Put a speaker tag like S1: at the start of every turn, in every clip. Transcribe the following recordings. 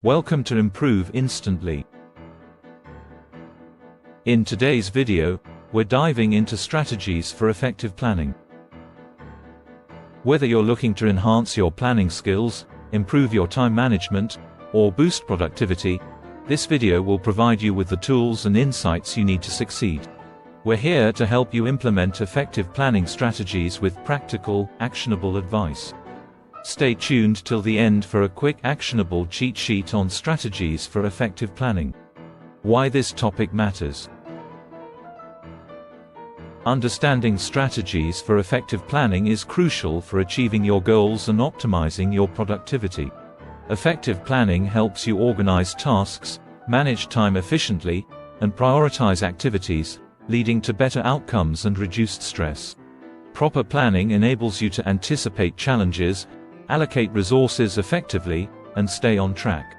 S1: Welcome to Improve Instantly. In today's video, we're diving into strategies for effective planning. Whether you're looking to enhance your planning skills, improve your time management, or boost productivity, this video will provide you with the tools and insights you need to succeed. We're here to help you implement effective planning strategies with practical, actionable advice. Stay tuned till the end for a quick actionable cheat sheet on strategies for effective planning. Why this topic matters. Understanding strategies for effective planning is crucial for achieving your goals and optimizing your productivity. Effective planning helps you organize tasks, manage time efficiently, and prioritize activities, leading to better outcomes and reduced stress. Proper planning enables you to anticipate challenges, allocate resources effectively, and stay on track.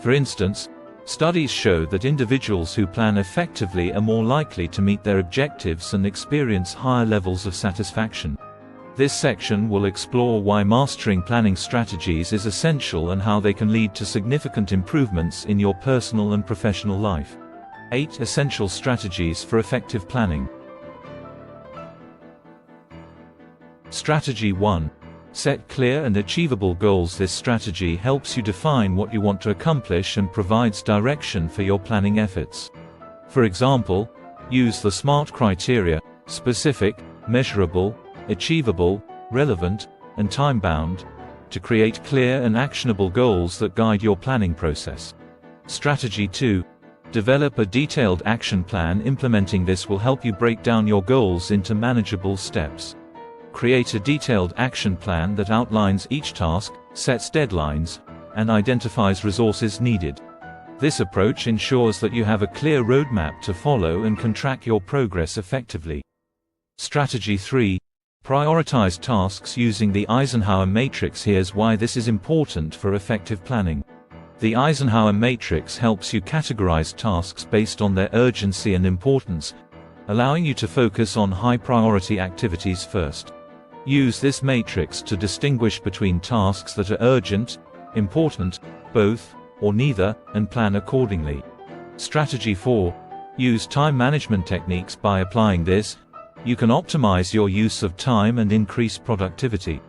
S1: For instance, studies show that individuals who plan effectively are more likely to meet their objectives and experience higher levels of satisfaction. This section will explore why mastering planning strategies is essential and how they can lead to significant improvements in your personal and professional life. 8 Essential Strategies for Effective Planning. Strategy 1. Set clear and achievable goals. This strategy helps you define what you want to accomplish and provides direction for your planning efforts. For example, use the SMART criteria: specific, measurable, achievable, relevant, and time-bound, to create clear and actionable goals that guide your planning process. Strategy 2. Develop a detailed action plan. Implementing this will help you break down your goals into manageable steps. Create a detailed action plan that outlines each task, sets deadlines, and identifies resources needed. This approach ensures that you have a clear roadmap to follow and can track your progress effectively. Strategy 3. Prioritize tasks using the Eisenhower matrix. Here's why this is important for effective planning. The Eisenhower matrix helps you categorize tasks based on their urgency and importance, allowing you to focus on high-priority activities first. Use this matrix to distinguish between tasks that are urgent, important, both, or neither, and plan accordingly. Strategy 4. Use time management techniques. By applying this, you can optimize your use of time and increase productivity.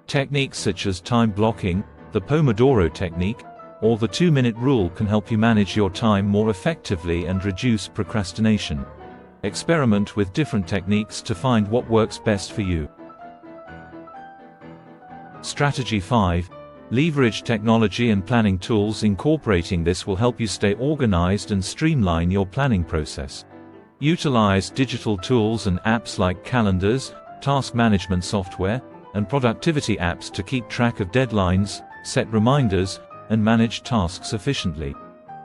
S1: Techniques such as time blocking, the Pomodoro technique, or the 2-minute rule can help you manage your time more effectively and reduce procrastination. Experiment with different techniques to find what works best for you. Strategy 5. Leverage technology and planning tools. Incorporating this will help you stay organized and streamline your planning process. Utilize digital tools and apps like calendars, task management software, and productivity apps to keep track of deadlines, set reminders, and manage tasks efficiently.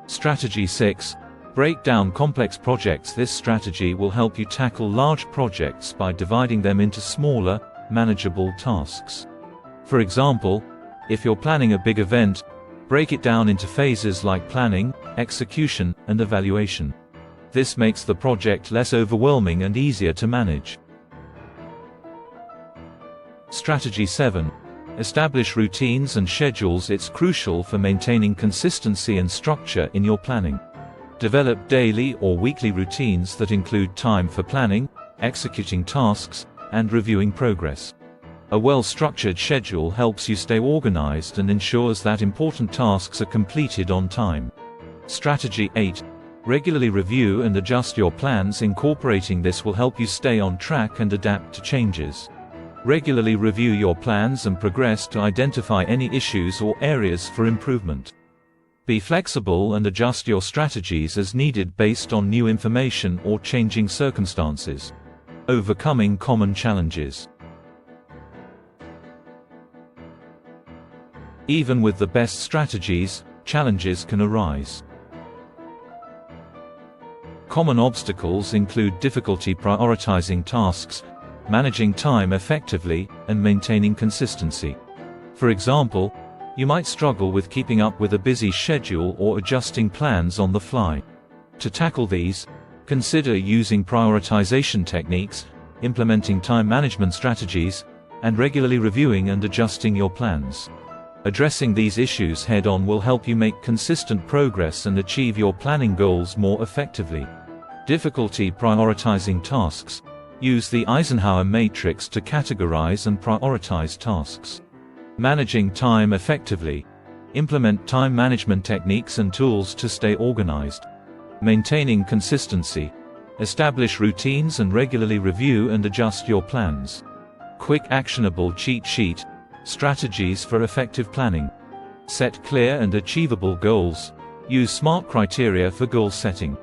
S1: Strategy 6. Break down complex projects. This strategy will help you tackle large projects by dividing them into smaller, manageable tasks. For example, if you're planning a big event, break it down into phases like planning, execution, and evaluation. This makes the project less overwhelming and easier to manage. Strategy 7. Establish routines and schedules. It's crucial for maintaining consistency and structure in your planning. Develop daily or weekly routines that include time for planning, executing tasks, and reviewing progress. A well-structured schedule helps you stay organized and ensures that important tasks are completed on time. Strategy 8. Regularly review and adjust your plans. Incorporating this will help you stay on track and adapt to changes. Regularly review your plans and progress to identify any issues or areas for improvement. Be flexible and adjust your strategies as needed based on new information or changing circumstances. Overcoming common challenges. Even with the best strategies, challenges can arise. Common obstacles include difficulty prioritizing tasks, managing time effectively, and maintaining consistency. For example, you might struggle with keeping up with a busy schedule or adjusting plans on the fly. To tackle these, consider using prioritization techniques, implementing time management strategies, and regularly reviewing and adjusting your plans. Addressing these issues head-on will help you make consistent progress and achieve your planning goals more effectively. Difficulty prioritizing tasks. Use the Eisenhower matrix to categorize and prioritize tasks. Managing time effectively. Implement time management techniques and tools to stay organized. Maintaining consistency. Establish routines and regularly review and adjust your plans. Quick actionable cheat sheet. Strategies for effective planning. Set clear and achievable goals. Use SMART criteria for goal setting.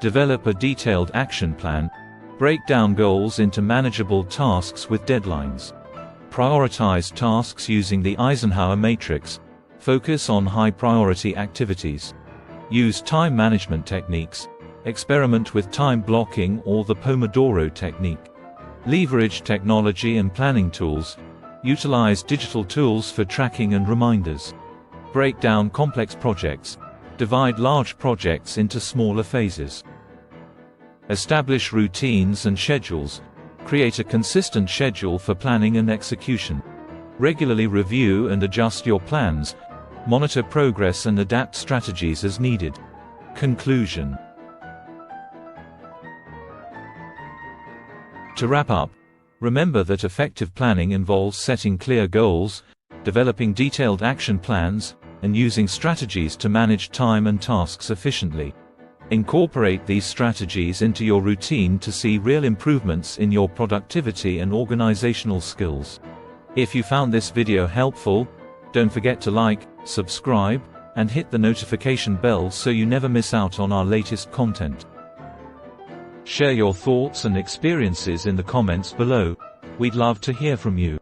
S1: Develop a detailed action plan. Break down goals into manageable tasks with deadlines. Prioritize tasks using the Eisenhower matrix. Focus on high-priority activities. Use time management techniques. Experiment with time blocking or the Pomodoro technique. Leverage technology and planning tools. Utilize digital tools for tracking and reminders. Break down complex projects. Divide large projects into smaller phases. Establish routines and schedules. Create a consistent schedule for planning and execution. Regularly review and adjust your plans. Monitor progress and adapt strategies as needed. Conclusion. To wrap up, remember that effective planning involves setting clear goals, developing detailed action plans, and using strategies to manage time and tasks efficiently. Incorporate these strategies into your routine to see real improvements in your productivity and organizational skills. If you found this video helpful, don't forget to like, subscribe, and hit the notification bell so you never miss out on our latest content. Share your thoughts and experiences in the comments below. We'd love to hear from you.